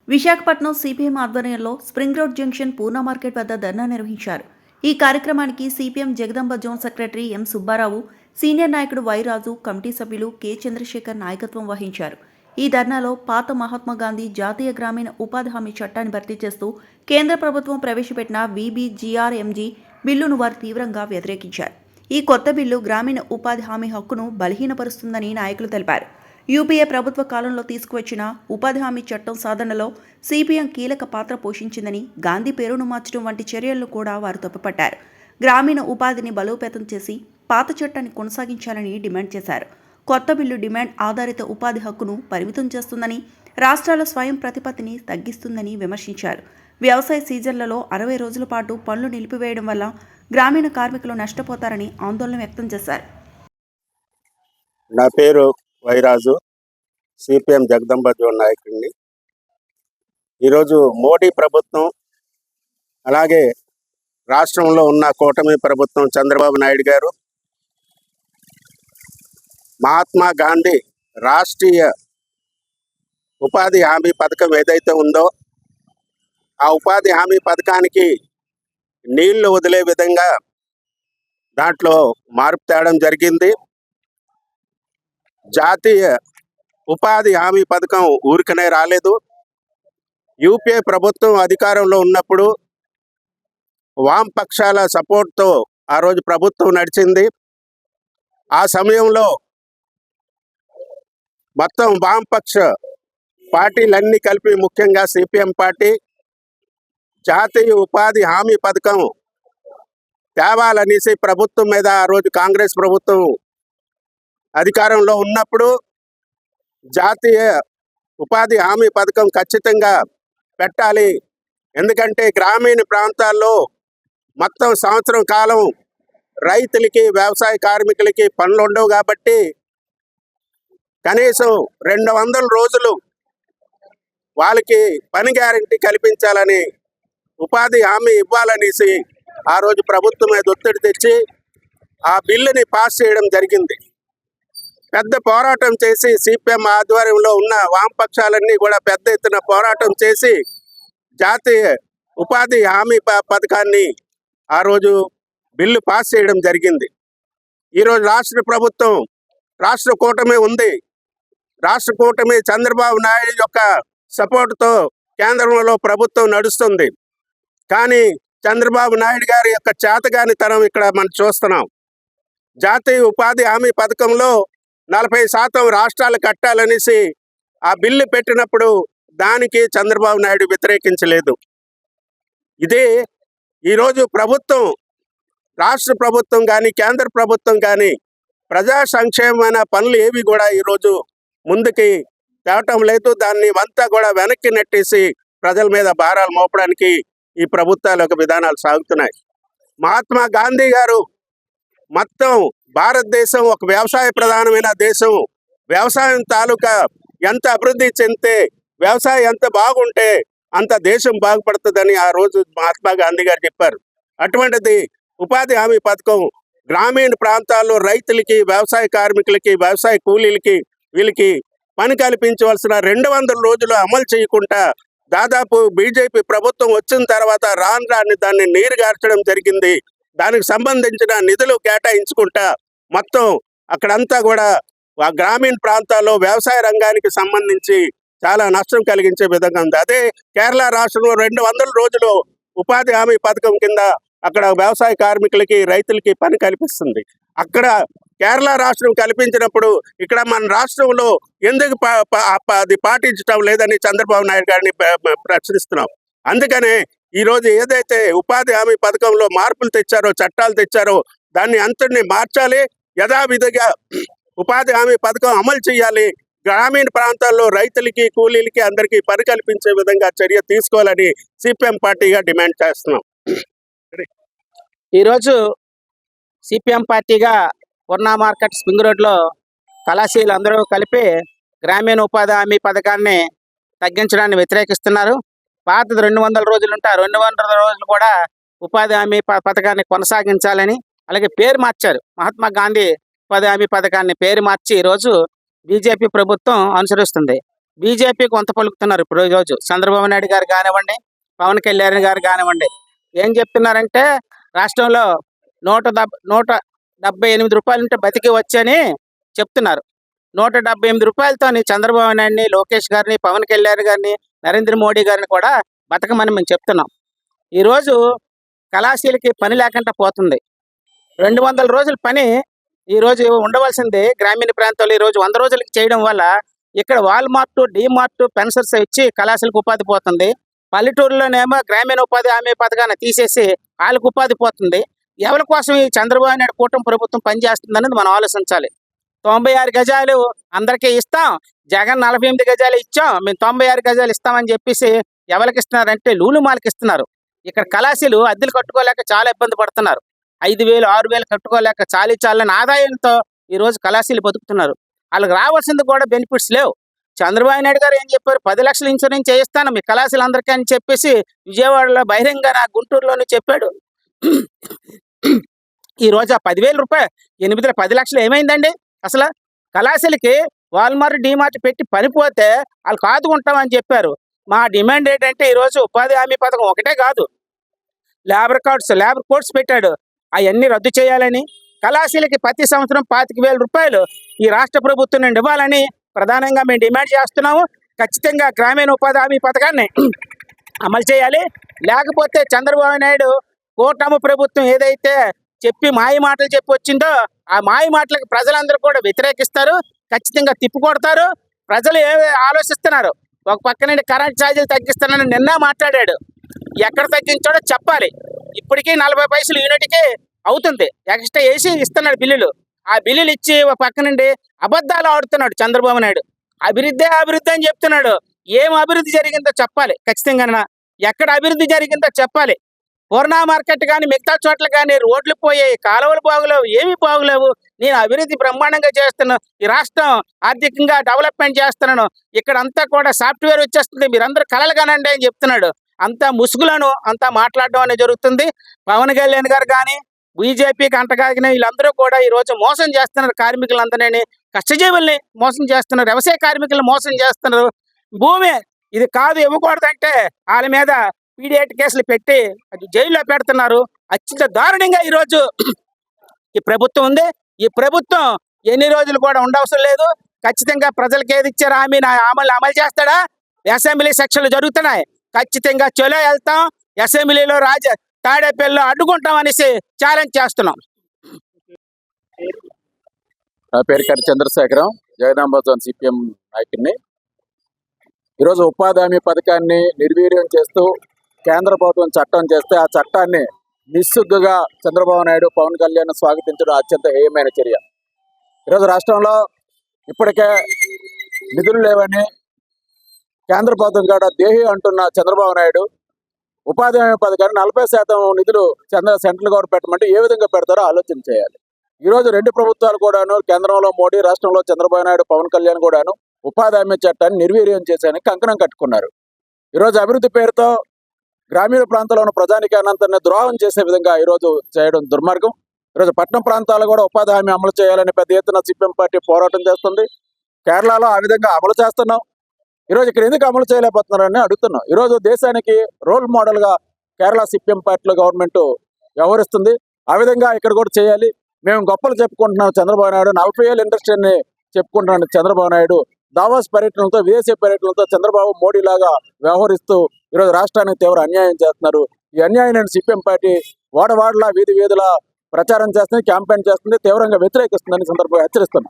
Visakhapatnam CPM ఆధ్వర్యంలో spring road junction పూర్ణ market వద్ద ధర్నా నిర్వహించారు. ఈ కార్యక్రమానికి CPM Jagadamba zone secretary M Subbarao, senior నాయకుడు వైరాజు, కమిటీ సభ్యులు కె చంద్రశేఖర్ నాయకత్వం వహించారు. ఈ ధర్నాలో పాత మహాత్మా గాంధీ జాతీయ గ్రామీణ ఉపాధి హామీ చట్టాన్ని భర్తీ చేస్తూ కేంద్ర ప్రభుత్వం ప్రవేశపెట్టిన విబిజిఆర్ఎంజీ బిల్లును వారు తీవ్రంగా వ్యతిరేకించారు. ఈ కొత్త బిల్లు గ్రామీణ ఉపాధి హామీ హక్కును బలహీనపరుస్తుందని నాయకులు తెలిపారు. యూపీఏ ప్రభుత్వ కాలంలో తీసుకువచ్చిన ఉపాధి హామీ చట్టం సాధనలో సిపిఎం కీలక పాత్ర పోషించిందని, గాంధీ పేరును మార్చడం వంటి చర్యలను కూడా వారు తప్పుపట్టారు. గ్రామీణ ఉపాధిని బలోపేతం చేసి పాత చట్టాన్ని కొనసాగించాలని డిమాండ్ చేశారు. కొత్త బిల్లు డిమాండ్ ఆధారిత ఉపాధి హక్కును పరిమితం చేస్తుందని, రాష్ట్రాల స్వయం ప్రతిపత్తిని తగ్గిస్తుందని విమర్శించారు. వ్యవసాయ సీజన్లలో 60 రోజుల పాటు పనులు నిలిపివేయడం వల్ల గ్రామీణ కార్మికులు నష్టపోతారని ఆందోళన వ్యక్తం చేశారు. నా పేరు వైరాజు, సిపిఎం జగదంబ జోన్ నాయకుడిని. ఈరోజు మోడీ ప్రభుత్వం, అలాగే రాష్ట్రంలో ఉన్న కూటమి ప్రభుత్వం చంద్రబాబు నాయుడు గారు మహాత్మా గాంధీ రాష్ట్రీయ ఉపాధి హామీ పథకం ఏదైతే ఉందో ఆ ఉపాధి హామీ పథకానికి నీళ్లు వదిలే విధంగా దాంట్లో మార్పు తేవడం జరిగింది. జాతీయ ఉపాధి హామీ పథకం ఊరికనే రాలేదు. యూపీఏ ప్రభుత్వం అధికారంలో ఉన్నప్పుడు వామపక్షాల సపోర్ట్తో ఆ రోజు ప్రభుత్వం నడిచింది. ఆ సమయంలో మొత్తం వామపక్ష పార్టీలన్నీ కలిపి, ముఖ్యంగా సిపిఎం పార్టీ జాతీయ ఉపాధి హామీ పథకం తేవాలనేసి ప్రభుత్వం మీద ఆ రోజు కాంగ్రెస్ ప్రభుత్వం అధికారంలో ఉన్నప్పుడు జాతీయ ఉపాధి హామీ పథకం ఖచ్చితంగా పెట్టాలి. ఎందుకంటే గ్రామీణ ప్రాంతాల్లో మొత్తం సంవత్సరం కాలం రైతులకి, వ్యవసాయ కార్మికులకి పనులు ఉండవు కాబట్టి కనీసం 200 రోజులు వాళ్ళకి పని గ్యారెంటీ కల్పించాలని, ఉపాధి హామీ ఇవ్వాలనేసి ఆ రోజు ప్రభుత్వం మీద ఒత్తిడి తెచ్చి ఆ బిల్లుని పాస్ చేయడం జరిగింది. పెద్ద పోరాటం చేసి సిపిఎం ఆధ్వర్యంలో ఉన్న వామపక్షాలన్నీ కూడా పెద్ద ఎత్తున పోరాటం చేసి జాతీయ ఉపాధి హామీ పథకాన్ని ఆ రోజు బిల్లు పాస్ చేయడం జరిగింది. ఈరోజు రాష్ట్ర ప్రభుత్వం, రాష్ట్ర కూటమి ఉంది. రాష్ట్ర కూటమి చంద్రబాబు నాయుడు యొక్క సపోర్టుతో కేంద్రంలో ప్రభుత్వం నడుస్తుంది. కానీ చంద్రబాబు నాయుడు గారి యొక్క చేతగానితనం ఇక్కడ మనం చూస్తున్నాం. జాతీయ ఉపాధి హామీ పథకంలో 40% రాష్ట్రాలు కట్టాలనేసి ఆ బిల్లు పెట్టినప్పుడు దానికి చంద్రబాబు నాయుడు వ్యతిరేకించలేదు. ఇదే ఈరోజు ప్రభుత్వం, రాష్ట్ర ప్రభుత్వం కానీ కేంద్ర ప్రభుత్వం కానీ ప్రజా సంక్షేమమైన పనులు ఏవి కూడా ఈరోజు ముందుకి తేవటం లేదు. దాన్ని అంతా కూడా వెనక్కి నెట్టేసి ప్రజల మీద భారాలు మోపడానికి ఈ ప్రభుత్వాల యొక్క విధానాలు సాగుతున్నాయి. మహాత్మా గాంధీ గారు మొత్తం భారతదేశం ఒక వ్యవసాయ ప్రధానమైన దేశం. వ్యవసాయం తాలూకా ఎంత అభివృద్ధి చెందితే, వ్యవసాయం ఎంత బాగుంటే అంత దేశం బాగుపడుతుందని ఆ రోజు మహాత్మా గాంధీ గారు చెప్పారు. అటువంటిది ఉపాధి హామీ పథకం గ్రామీణ ప్రాంతాల్లో రైతులకి, వ్యవసాయ కార్మికులకి, వ్యవసాయ కూలీలకి, వీళ్ళకి పని కల్పించవలసిన 200 రోజులు అమలు చేయకుండా దాదాపు బీజేపీ ప్రభుత్వం వచ్చిన తర్వాత రాని దాన్ని నీరుగార్చడం జరిగింది. దానికి సంబంధించిన నిధులు కేటాయించుకుంటా మొత్తం అక్కడంతా కూడా ఆ గ్రామీణ ప్రాంతాల్లో వ్యవసాయ రంగానికి సంబంధించి చాలా నష్టం కలిగించే విధంగా ఉంది. అదే కేరళ రాష్ట్రంలో 200 రోజులు ఉపాధి హామీ పథకం కింద అక్కడ వ్యవసాయ కార్మికులకి, రైతులకి పని కల్పిస్తుంది. అక్కడ కేరళ రాష్ట్రం కల్పించినప్పుడు ఇక్కడ మన రాష్ట్రంలో ఎందుకు అది పాటించడం లేదని చంద్రబాబు నాయుడు గారిని ప్రశ్నిస్తున్నాం. అందుకనే ఈరోజు ఏదైతే ఉపాధి హామీ పథకంలో మార్పులు తెచ్చారో, చట్టాలు తెచ్చారో దాన్ని అంతటిని మార్చాలి. యథావిధిగా ఉపాధి హామీ పథకం అమలు చేయాలి. గ్రామీణ ప్రాంతాల్లో రైతులకి, కూలీలకి అందరికీ పని కల్పించే విధంగా చర్య తీసుకోవాలని సిపిఎం పార్టీగా డిమాండ్ చేస్తున్నాం. ఈరోజు సిపిఎం పార్టీగా పూర్ణ మార్కెట్ స్ప్రింగ్ రోడ్లో కళాశాలలు అందరూ కలిపి గ్రామీణ ఉపాధి హామీ పథకాన్ని తగ్గించడాన్ని వ్యతిరేకిస్తున్నారు. పాతది 200 రోజులు ఉంటే 200 రోజులు కూడా ఉపాధి హామీ పథకాన్ని కొనసాగించాలని, అలాగే పేరు మార్చారు. మహాత్మా గాంధీ ఉపాధి హామీ పథకాన్ని పేరు మార్చి ఈరోజు బీజేపీ ప్రభుత్వం అనుసరిస్తుంది. బీజేపీ కొంత పలుకుతున్నారు. ఇప్పుడు ఈరోజు చంద్రబాబు నాయుడు గారు కానివ్వండి, పవన్ కళ్యాణ్ గారు కానివ్వండి, ఏం చెప్తున్నారంటే రాష్ట్రంలో 178 రూపాయలు ఉంటే బతికి వచ్చని చెప్తున్నారు. 178 రూపాయలతోని చంద్రబాబు నాయుడిని, లోకేష్ గారిని, పవన్ కళ్యాణ్ గారిని, నరేంద్ర మోడీ గారిని కూడా బతకమని మేము చెప్తున్నాం. ఈరోజు కళాశీలకి పని లేకుండా పోతుంది. 200 రోజుల పని ఈరోజు ఉండవలసింది గ్రామీణ ప్రాంతాల్లో ఈరోజు 100 రోజులకి చేయడం వల్ల ఇక్కడ వాల్మార్ట్, డీమార్ట్, పెన్సర్స్ ఇచ్చి కళాశాలకు ఉపాధి పోతుంది. పల్లెటూరులోనేమో గ్రామీణ ఉపాధి హామీ పథకాన్ని తీసేసి వాళ్ళకు ఉపాధి పోతుంది. ఎవరి కోసం ఈ చంద్రబాబు నాయుడు కూటమి ప్రభుత్వం పనిచేస్తుంది అనేది మనం ఆలోచించాలి. 96 గజాలు అందరికీ ఇస్తాం, జగన్ 48 గజాలు ఇచ్చాం, మేము 96 గజాలు ఇస్తామని చెప్పేసి ఎవరికి ఇస్తున్నారంటే లూలు మాల్కి ఇస్తున్నారు. ఇక్కడ కళాశాలు అద్దెలు కట్టుకోలేక చాలా ఇబ్బంది పడుతున్నారు. 5,000, 6,000 కట్టుకోలేక చాలని ఆదాయంతో ఈరోజు కళాశాలు బతుకుతున్నారు. వాళ్ళకి రావాల్సింది కూడా బెనిఫిట్స్ లేవు. చంద్రబాబు నాయుడు గారు ఏం చెప్పారు, 10 లక్షల ఇన్సూరెన్స్ చేయిస్తాను మీ కళాశాల అందరికీ అని చెప్పేసి విజయవాడలో బహిరంగ గుంటూరులోనే చెప్పాడు. ఈరోజు ఆ 10,000 రూపాయలు 10 లక్షలు ఏమైందండి? అసలు కళాశాలకి వాల్మార్ట్, డీమార్ట్ పెట్టి పనిపోతే వాళ్ళు కాదుకుంటామని చెప్పారు. మా డిమాండ్ ఏంటంటే ఈరోజు ఉపాధి హామీ పథకం ఒకటే కాదు, లేబర్ కోడ్స్ పెట్టాడు, అవన్నీ రద్దు చేయాలని, కళాశాలకి ప్రతి సంవత్సరం 25,000 రూపాయలు ఈ రాష్ట్ర ప్రభుత్వం నుండి ఇవ్వాలని ప్రధానంగా మేము డిమాండ్ చేస్తున్నాము. ఖచ్చితంగా గ్రామీణ ఉపాధి హామీ పథకాన్ని అమలు చేయాలి. లేకపోతే చంద్రబాబు నాయుడు కూటమి ప్రభుత్వం ఏదైతే చెప్పి మాయ మాటలు చెప్పి వచ్చిందో ఆ మాయ మాటలకు ప్రజలందరూ కూడా వ్యతిరేకిస్తారు, ఖచ్చితంగా తిప్పికొడతారు. ప్రజలు ఆలోచిస్తున్నారు, ఒక పక్క నుండి కరెంట్ ఛార్జీలు తగ్గిస్తానని నిన్న మాట్లాడాడు, ఎక్కడ తగ్గించాడో చెప్పాలి. ఇప్పటికీ 40 పైసలు యూనిట్కి అవుతుంది, ఎక్స్ట్రా వేసి ఇస్తున్నాడు బిల్లులు. ఆ బిల్లులు ఇచ్చి ఒక పక్క నుండి అబద్ధాలు ఆడుతున్నాడు చంద్రబాబు నాయుడు. అభివృద్ధి అని చెప్తున్నాడు. ఏం అభివృద్ధి జరిగిందో చెప్పాలి. ఖచ్చితంగా ఎక్కడ అభివృద్ధి జరిగిందో చెప్పాలి. పూర్ణ మార్కెట్ కానీ మిగతా చోట్ల కానీ రోడ్లు పోయాయి, కాలువలు బాగులేవు, ఏమీ బాగులేవు. నేను అభివృద్ధి బ్రహ్మాండంగా చేస్తున్నాను, ఈ రాష్ట్రం ఆర్థికంగా డెవలప్మెంట్ చేస్తున్నాను, ఇక్కడ అంతా కూడా సాఫ్ట్వేర్ వచ్చేస్తుంది, మీరందరూ కలలు కానండి అని చెప్తున్నాడు. అంతా ముసుగులను అంతా మాట్లాడడం అనేది జరుగుతుంది. పవన్ కళ్యాణ్ గారు కానీ బీజేపీకి అంటగాగిన వీళ్ళందరూ కూడా ఈరోజు మోసం చేస్తున్నారు. కార్మికులందరినీ, కష్టజీవుల్ని మోసం చేస్తున్నారు, వ్యవసాయ కార్మికులను మోసం చేస్తున్నారు. భూమి ఇది కాదు ఇవ్వకూడదంటే వాళ్ళ మీద పీడియాట్ కేసులు పెట్టి జైల్లో పెడుతున్నారు. అత్యంత దారుణంగా ఈరోజు ఈ ప్రభుత్వం ఉంది. ఈ ప్రభుత్వం ఎన్ని రోజులు కూడా ఉండవసరం లేదు. ఖచ్చితంగా ప్రజలకు ఏది ఇచ్చారో హామీ అమలు చేస్తాడా? అసెంబ్లీ సెక్షన్లు జరుగుతున్నాయి, ఖచ్చితంగా చలో వెళ్తాం, అసెంబ్లీలో తాడేపల్లిలో అడ్డుకుంటాం అనేసి ఛాలెంజ్ చేస్తున్నాం. నా పేరు కరి చంద్రశేఖరం, జగదాంబ జోన్ సిపిఎం నాయకుడిని. ఈరోజు ఉపాధి హామీ పథకాన్ని నిర్వీర్యం చేస్తూ కేంద్ర ప్రభుత్వం చట్టం చేస్తే ఆ చట్టాన్ని నిస్సిగ్గుగా చంద్రబాబు నాయుడు, పవన్ కళ్యాణ్ స్వాగతించడం అత్యంత హేయమైన చర్య. ఈరోజు రాష్ట్రంలో ఇప్పటికే నిధులు లేవని కేంద్ర ప్రభుత్వం కూడా దేహి అంటున్న చంద్రబాబు నాయుడు ఉపాధి హామీ పథకాన్ని 40% నిధులు సెంట్రల్ గవర్నమెంట్ పెట్టమంటే ఏ విధంగా పెడతారో ఆలోచన చేయాలి. ఈరోజు రెండు ప్రభుత్వాలు కూడాను, కేంద్రంలో మోడీ, రాష్ట్రంలో చంద్రబాబు నాయుడు, పవన్ కళ్యాణ్ కూడాను ఉపాధి హామీ చట్టాన్ని నిర్వీర్యం చేశానికి కంకణం కట్టుకున్నారు. ఈరోజు అభివృద్ధి పేరుతో గ్రామీణ ప్రాంతాల్లో ఉన్న ప్రజానికానంతరిని ద్రోహం చేసే విధంగా ఈరోజు చేయడం దుర్మార్గం. ఈరోజు పట్టణ ప్రాంతాలు కూడా ఉపాధి హామీ అమలు చేయాలని పెద్ద ఎత్తున సిపిఎం పార్టీ పోరాటం చేస్తుంది. కేరళలో ఆ విధంగా అమలు చేస్తున్నాం. ఈరోజు ఇక్కడ ఎందుకు అమలు చేయలేకపోతున్నారని అడుగుతున్నాం. ఈరోజు దేశానికి రోల్ మోడల్గా కేరళ సిపిఎం పార్టీలో గవర్నమెంట్ వ్యవహరిస్తుంది. ఆ విధంగా ఇక్కడ కూడా చేయాలి. మేము గొప్పలు చెప్పుకుంటున్నాం చంద్రబాబు నాయుడు, 40 ఏళ్ళ ఇండస్ట్రీని చెప్పుకుంటున్నాను చంద్రబాబు నాయుడు. దావాస్ పర్యటనలతో, విదేశీ పర్యటనలతో చంద్రబాబు మోడీ లాగా వ్యవహరిస్తూ ఈరోజు రాష్ట్రానికి తీవ్ర అన్యాయం చేస్తున్నారు. ఈ అన్యాయాన్ని సిపిఎం పార్టీ వాడవాడలా, వీధి వీధుల ప్రచారం చేస్తుంది, క్యాంపెయిన్ చేస్తుంది, తీవ్రంగా వ్యతిరేకిస్తుందని సందర్భంగా హెచ్చరిస్తున్నాం.